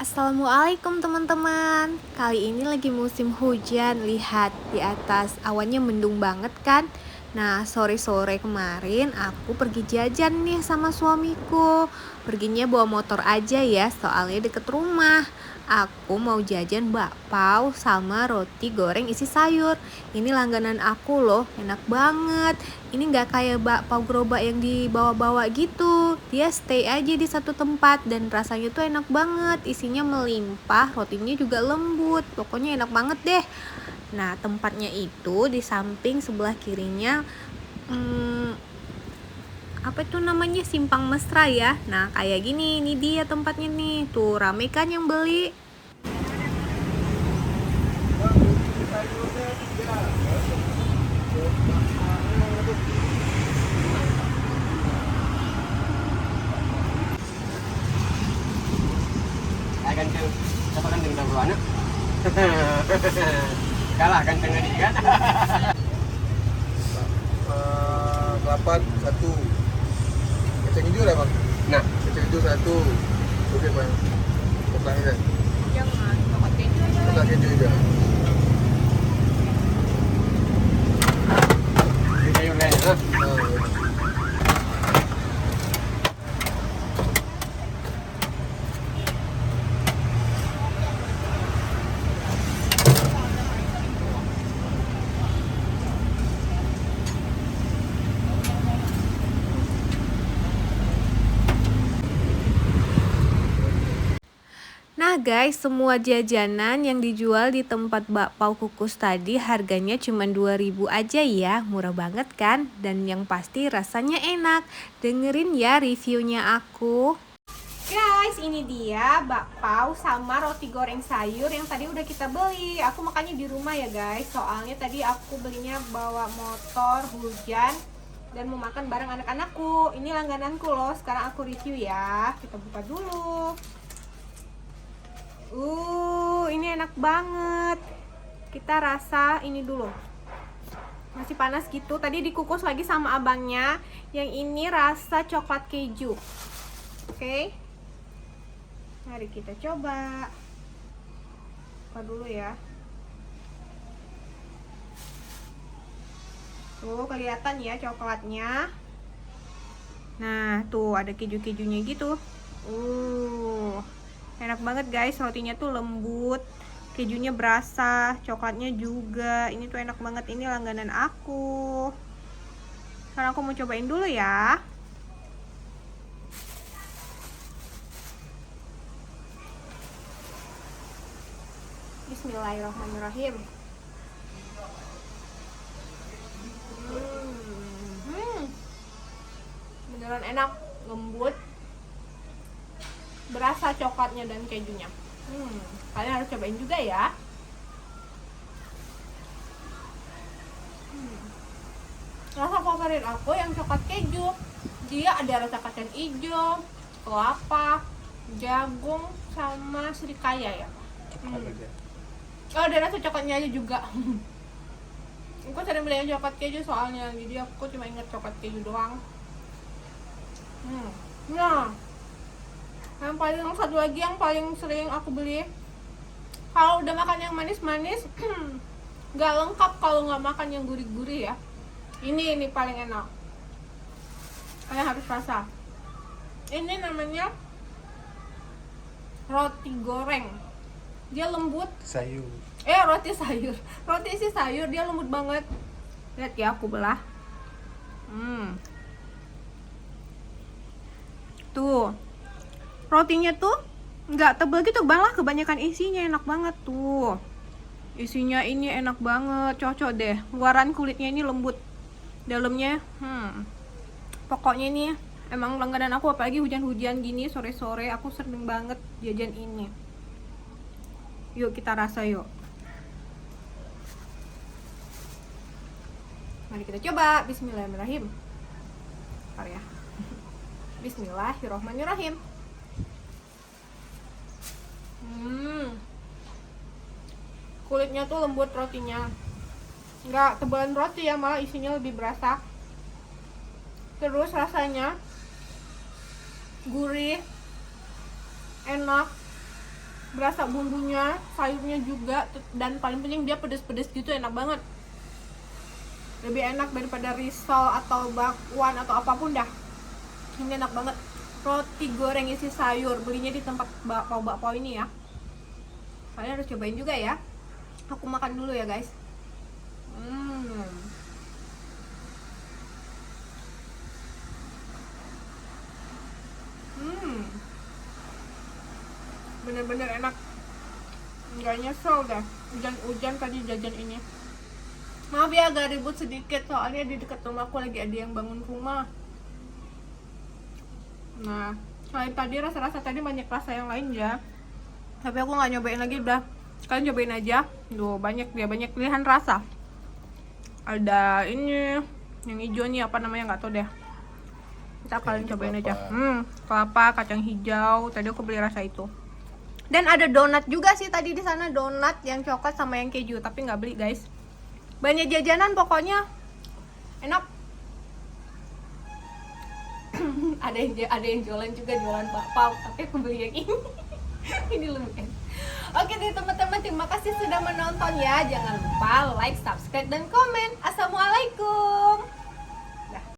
Assalamualaikum teman-teman. Kali ini lagi musim hujan. Lihat di atas awannya mendung banget kan. Nah, sore-sore kemarin aku pergi jajan nih sama suamiku. Perginya bawa motor aja ya, soalnya deket rumah. Aku mau jajan bakpao sama roti goreng isi sayur. Ini langganan aku loh, enak banget. Ini gak kayak bakpao gerobak yang dibawa-bawa gitu. Dia stay aja di satu tempat dan rasanya tuh enak banget. Isinya melimpah, rotinya juga lembut. Pokoknya enak banget deh. Nah, tempatnya itu di samping sebelah kirinya apa itu namanya, Simpang Mesra ya. Nah, kayak gini, ini dia tempatnya nih. Tuh, rame kan yang beli. Ganteng, siapa ganteng tahu anak? Kalah ganteng tadi kan? 81 kacang hijau lah bang. Nah, Kacang hijau 1. Oke bang. Potong kan? Jangan, coklat keju aja. Potong keju juga. di sayur lain. Ya. Nah guys, semua jajanan yang dijual di tempat bakpao kukus tadi harganya cuma 2.000 aja ya. Murah banget kan? Dan yang pasti rasanya enak. Dengerin ya reviewnya aku. Guys, ini dia bakpao sama roti goreng sayur yang tadi udah kita beli. Aku makannya di rumah ya guys. Soalnya tadi aku belinya bawa motor, hujan, dan mau makan bareng anak-anakku. Ini langgananku loh. Sekarang aku review ya. Kita buka dulu. Ini enak banget. Kita rasa ini dulu. Masih panas gitu. Tadi dikukus lagi sama abangnya. Yang ini rasa coklat keju. Oke. Mari kita coba. Buka dulu ya. Tuh, kelihatan ya coklatnya. Nah, tuh ada keju-kejunya gitu. Enak banget guys, rotinya tuh lembut, kejunya berasa, coklatnya juga. Ini tuh enak banget, ini langganan aku. Sekarang aku mau cobain dulu ya. Bismillahirrahmanirrahim. Beneran enak, lembut, berasa coklatnya dan kejunya. Kalian harus cobain juga ya. Rasa favorit aku yang coklat keju. Dia ada rasa kacang hijau, kelapa, jagung, sama serikaya ya. Oh, ada rasa coklatnya aja juga. Aku sering beli yang coklat keju soalnya, jadi aku cuma inget coklat keju doang. Nah, yang paling satu lagi yang paling sering aku beli, kalau udah makan yang manis-manis nggak lengkap kalau nggak makan yang gurih-gurih ya. Ini paling enak. Kalian harus rasa. Ini namanya roti goreng. Dia lembut. Sayur. Roti sayur. Roti isi sayur, dia lembut banget. Lihat ya, aku belah. Tuh, rotinya tuh nggak tebal gitu, malah kebanyakan isinya enak banget tuh. Isinya ini enak banget, cocok deh. Luaran kulitnya ini lembut, dalamnya pokoknya ini emang langganan aku, apalagi hujan-hujan gini sore-sore aku sering banget jajan ini. Yuk kita rasa yuk. Mari kita coba. Bismillahirrahmanirrahim. Bentar ya. Bismillahirrahmanirrahim. Kulitnya tuh lembut, rotinya nggak tebalan roti ya, malah isinya lebih berasa. Terus rasanya gurih, enak, berasa bumbunya, sayurnya juga, dan paling penting dia pedes-pedes gitu, enak banget. Lebih enak daripada risol atau bakwan atau apapun dah. Ini enak banget. Roti goreng isi sayur, belinya di tempat bakpao ini ya. Kalian harus cobain juga ya. Aku makan dulu ya guys. Bener-bener enak, nggak nyesel deh. Hujan-hujan tadi jajan ini. Maaf ya agak ribut sedikit, soalnya di dekat rumahku lagi ada yang bangun rumah. Nah, selain tadi rasa-rasa tadi banyak rasa yang lain ya, tapi aku nggak nyobain lagi, udah kalian cobain aja. Duh, banyak pilihan rasa. Ada ini yang hijau nih, apa namanya nggak tahu deh. Kita kalian cobain aja. Kelapa, kacang hijau. Tadi aku beli rasa itu. Dan ada donat juga sih tadi di sana, donat yang coklat sama yang keju, tapi nggak beli guys. Banyak jajanan pokoknya, enak. ada yang jualan juga, jualan bakpao, tapi aku beli yang ini. Ini lebih enak. Oke deh teman-teman, terima kasih sudah menonton ya. Jangan lupa like, subscribe, dan komen. Assalamualaikum.